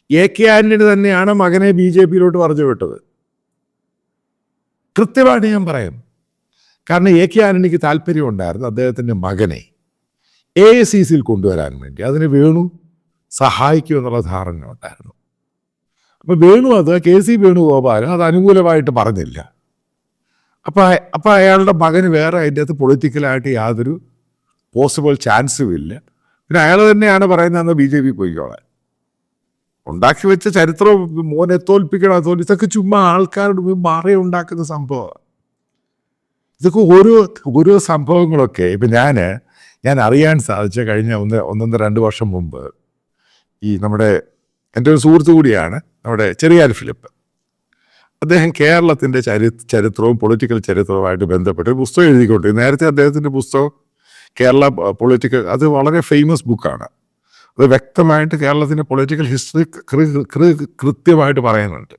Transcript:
K Antony തന്നെയാണ് മകനെ BJP-യിലോട്ട് പറഞ്ഞു വിട്ടത്. കൃത്യമായിട്ട് ഞാൻ പറയാം. കാരണം കെ ആന്റണിക്ക് താല്പര്യമുണ്ടായിരുന്നു അദ്ദേഹത്തിൻ്റെ മകനെ AICC-യിൽ കൊണ്ടുവരാൻ വേണ്ടി. അതിന് വേണു സഹായിക്കുമെന്നുള്ള ധാരണ ഉണ്ടായിരുന്നു. അപ്പോൾ വേണു അത് KC വേണുഗോപാൽ അത് അനുകൂലമായിട്ട് പറഞ്ഞില്ല. അപ്പോൾ അയാളുടെ മകന് വേറെ അതിൻ്റെ അകത്ത് പൊളിറ്റിക്കലായിട്ട് യാതൊരു പോസിബിൾ ചാൻസും ഇല്ല. പിന്നെ അയാൾ തന്നെയാണ് പറയുന്നത് BJP പോയിക്കോളാൻ. ഉണ്ടാക്കി വെച്ച ചരിത്രം മോനെ തോൽപ്പിക്കണം, ഇതൊക്കെ ചുമ്മാ ആൾക്കാരുടെ മാറി ഉണ്ടാക്കുന്ന സംഭവമാണ്. ഇതൊക്കെ ഓരോ സംഭവങ്ങളൊക്കെ ഇപ്പം ഞാൻ അറിയാൻ സാധിച്ച കഴിഞ്ഞ 1-2 വർഷം മുമ്പ് നമ്മുടെ എൻ്റെ ഒരു സുഹൃത്തു കൂടിയാണ് നമ്മുടെ ചെറിയാൻ ഫിലിപ്പ്. അദ്ദേഹം കേരളത്തിൻ്റെ ചരിത്രവും പൊളിറ്റിക്കൽ ചരിത്രവുമായിട്ട് ബന്ധപ്പെട്ട് ഒരു പുസ്തകം എഴുതിക്കൊണ്ടിരുന്നു. നേരത്തെ അദ്ദേഹത്തിൻ്റെ പുസ്തകം കേരള പൊളിറ്റിക്കൽ, അത് വളരെ ഫേമസ് ബുക്കാണ്. അത് വ്യക്തമായിട്ട് കേരളത്തിൻ്റെ പൊളിറ്റിക്കൽ ഹിസ്റ്ററി കൃത്യമായിട്ട് പറയുന്നുണ്ട്.